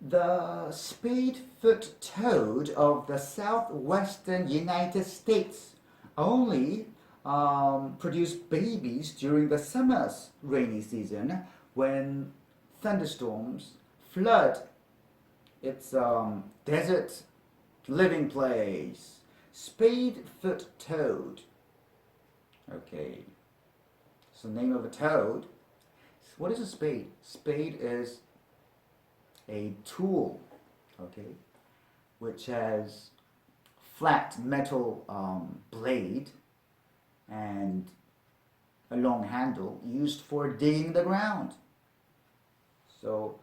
The spade-foot toad of the southwestern United States only produce babies during the summer's rainy season when thunderstorms flood its desert living place. Spade-foot toad. Okay. It's the name of a toad. What is a spade? Spade is a tool, okay, which has flat metal blade and a long handle used for digging the ground. So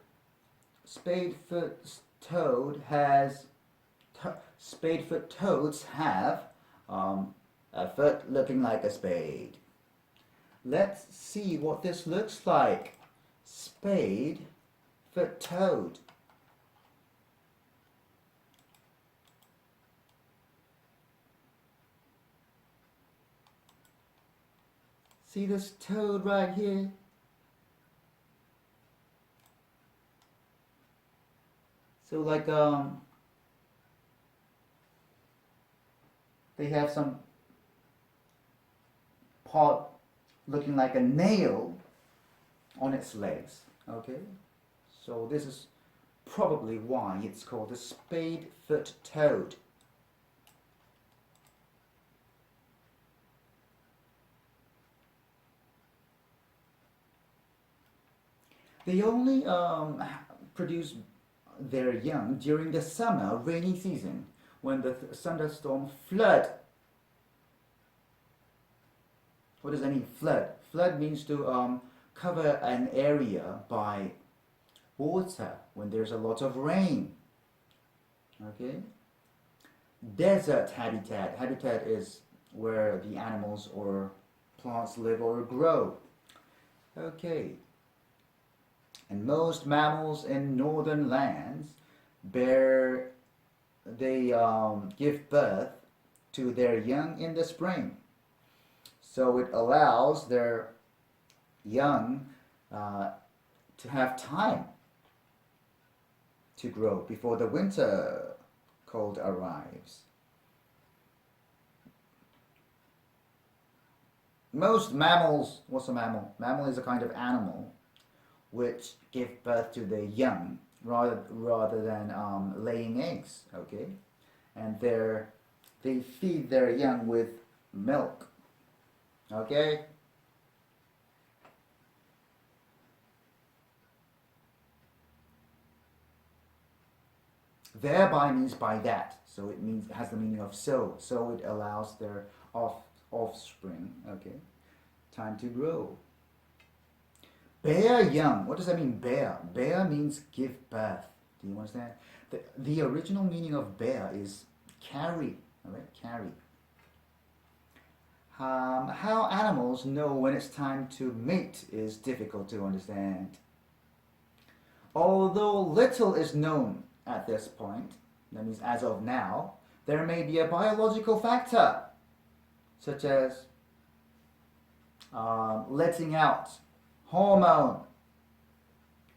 spadefoot toads have a foot looking like a spade. Let's see what this looks like. Spade-foot toad. See this toad right here? So like they have some part looking like a nail on its legs. Okay, so this is probably why it's called a spade-foot toad. They only produce their young during the summer rainy season when the thunderstorm flood. What does that mean, flood? Flood means to cover an area by water when there's a lot of rain. Okay? Desert habitat. Habitat is where the animals or plants live or grow. Okay. And most mammals in northern lands give birth to their young in the spring. So it allows their young to have time to grow before the winter cold arrives. Most mammals, what's a mammal? Mammal is a kind of animal which give birth to their young rather than laying eggs, okay? And they feed their young with milk, okay? Thereby means by that, so it means, it has the meaning of so it allows their offspring, okay, time to grow. Bear young. What does that mean, bear? Bear means give birth. Do you understand? The original meaning of bear is carry. Alright, carry. How animals know when it's time to mate is difficult to understand. Although little is known at this point, that means as of now, there may be a biological factor, such as letting out hormone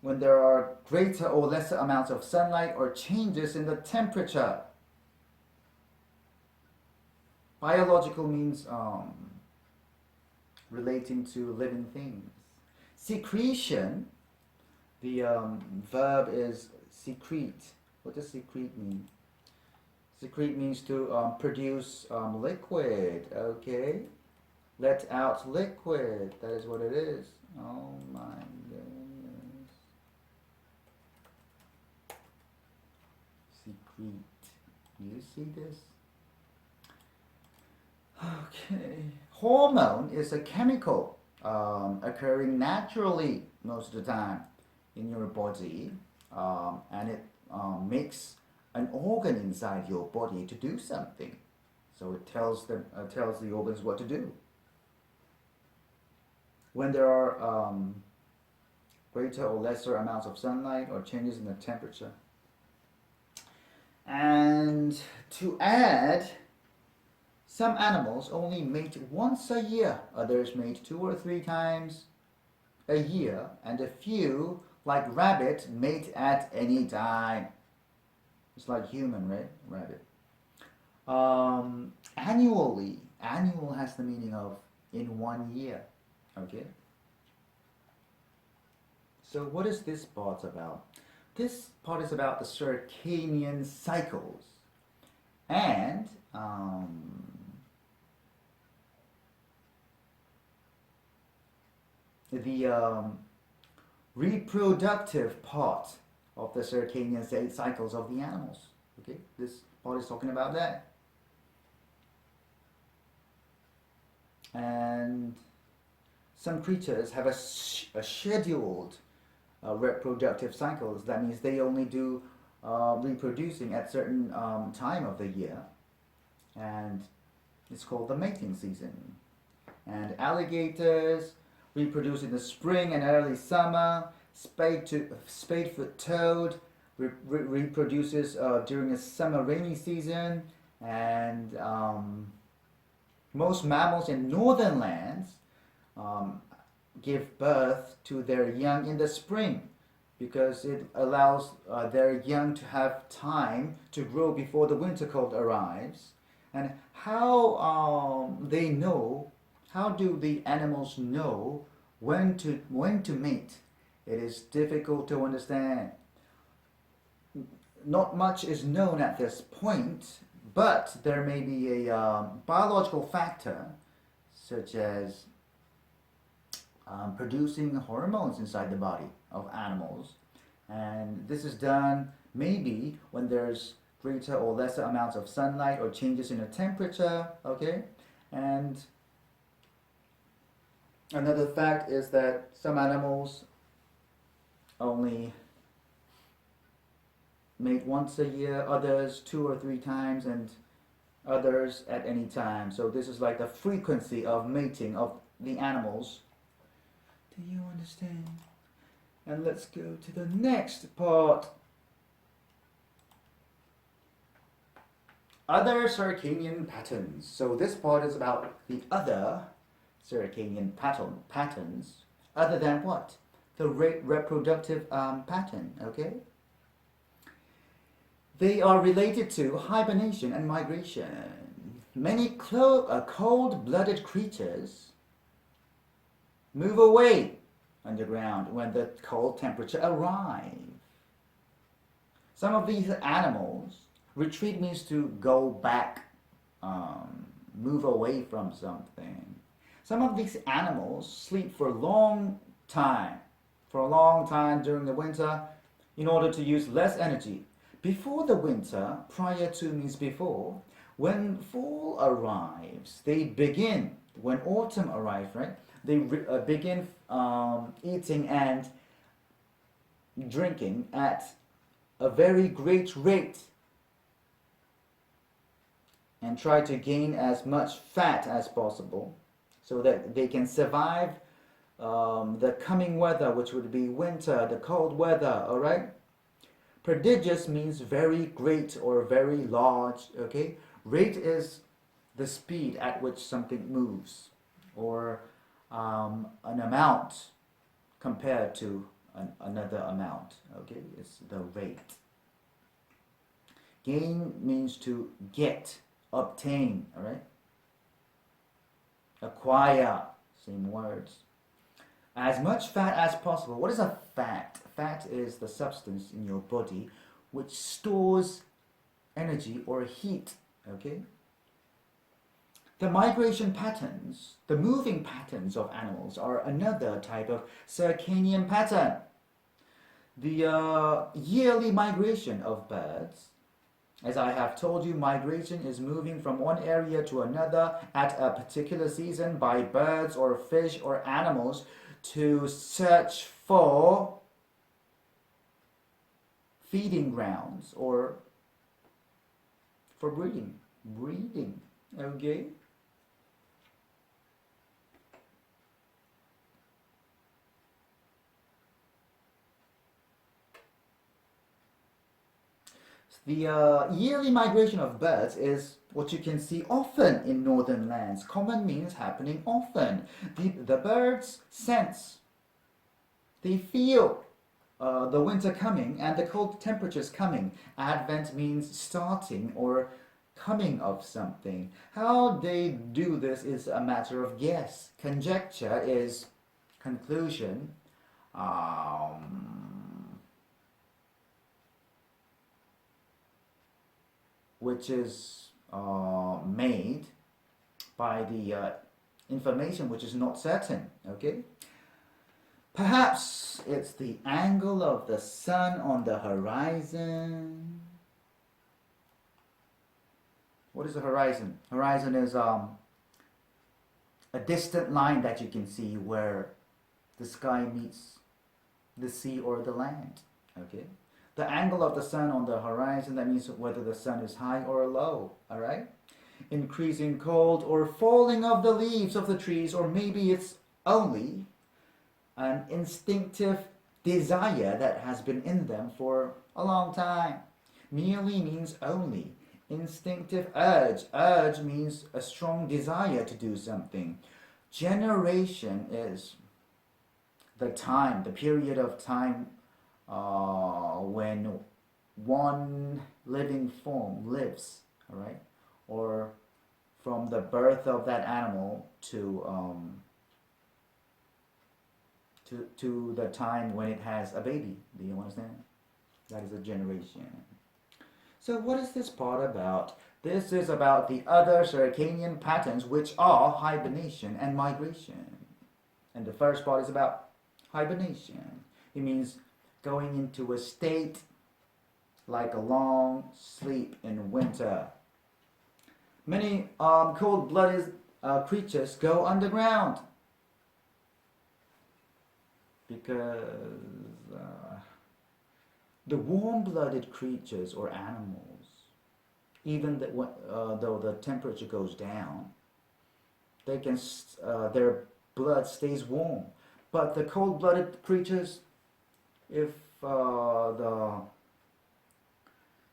when there are greater or lesser amounts of sunlight or changes in the temperature. Biological means relating to living things. Secretion, the verb is secrete. What does secrete mean? Secrete means to produce liquid, okay? Let out liquid, that is what it is. Oh my goodness. Secrete. You see this? Okay. Hormone is a chemical occurring naturally most of the time in your body, and it makes an organ inside your body to do something. So it tells the organs what to do. When there are greater or lesser amounts of sunlight or changes in the temperature. And to add, some animals only mate once a year, others mate 2 or 3 times a year, and a few like rabbit, mate at any time. It's like human, right? Rabbit. Annually. Annual has the meaning of in 1 year. Okay. So what is this part about? This part is about the circadian cycles and the reproductive part of the circadian cycles of the animals. Okay, this part is talking about that. And some creatures have a scheduled reproductive cycles. That means they only do reproducing at certain time of the year, and it's called the mating season. And alligators reproduce in the spring and early summer. Spadefoot toad reproduces during the summer rainy season, and most mammals in northern lands give birth to their young in the spring because it allows their young to have time to grow before the winter cold arrives. And how they know, how do the animals know when to mate? It is difficult to understand. Not much is known at this point, but there may be a biological factor such as producing hormones inside the body of animals, and this is done maybe when there's greater or lesser amounts of sunlight or changes in the temperature. Okay, and another fact is that some animals only mate once a year, others 2 or 3 times, and others at any time. So this is like the frequency of mating of the animals. Do you understand? And let's go to the next part. Other circadian patterns. So this part is about the other circadian patterns, other than what? The reproductive pattern, okay? They are related to hibernation and migration. Many cold-blooded creatures move away underground when the cold temperature arrives. Some of these animals, retreat means to go back, move away from something. Some of these animals sleep for a long time during the winter in order to use less energy. Before the winter, prior to means before, when fall arrives, they begin, when autumn arrives, right? They begin eating and drinking at a very great rate and try to gain as much fat as possible so that they can survive the coming weather, which would be winter, the cold weather, all right? Prodigious means very great or very large, okay? Rate is the speed at which something moves, or an amount compared to another amount, okay? It's the rate. Gain means to get, obtain, all right? Acquire, same words. As much fat as possible. What is a fat? Fat is the substance in your body which stores energy or heat, okay? The migration patterns, the moving patterns of animals are another type of circadian pattern. The yearly migration of birds, as I have told you, migration is moving from one area to another at a particular season by birds or fish or animals to search for feeding grounds or for breeding, okay? The yearly migration of birds is what you can see often in northern lands. Common means happening often. The birds sense, they feel the winter coming and the cold temperatures coming. Advent means starting or coming of something. How they do this is a matter of guess. Conjecture is conclusion. Which is made by the information which is not certain. Okay, perhaps it's the angle of the sun on the horizon. What is the horizon? Horizon is a distant line that you can see where the sky meets the sea or the land. Okay, the angle of the sun on the horizon, that means whether the sun is high or low. All right, increasing cold or falling of the leaves of the trees, or maybe it's only an instinctive desire that has been in them for a long time. Merely means only. Instinctive urge. Urge means a strong desire to do something. Generation is the time, the period of time when one living form lives, all right, or from the birth of that animal to the time when it has a baby. Do you understand? That is a generation. So what is this part about? This is about the other circadian patterns, which are hibernation and migration. And the first part is about hibernation. It means going into a state like a long sleep in winter. Many cold-blooded creatures go underground because the warm-blooded creatures or animals, even though the temperature goes down, they can their blood stays warm. But the cold-blooded creatures, if the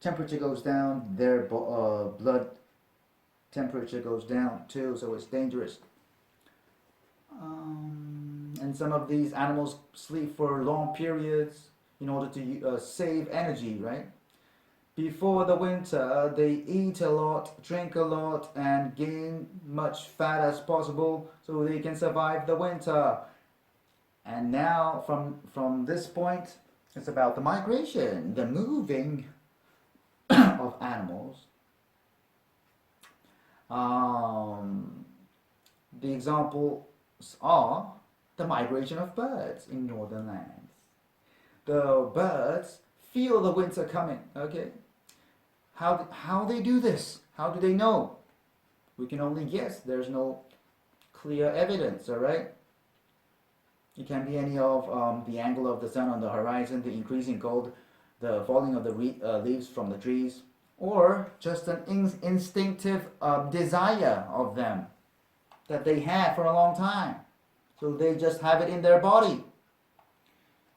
temperature goes down, their blood temperature goes down too, so it's dangerous. And some of these animals sleep for long periods in order to save energy, right? Before the winter, they eat a lot, drink a lot, and gain much fat as possible so they can survive the winter. And now, from this point, it's about the migration, the moving of animals. The examples are the migration of birds in northern lands. The birds feel the winter coming. Okay, how they do this? How do they know? We can only guess. There's no clear evidence. All right. It can be any of the angle of the sun on the horizon, the increasing cold, the falling of the leaves from the trees, or just an instinctive desire of them that they had for a long time. So they just have it in their body.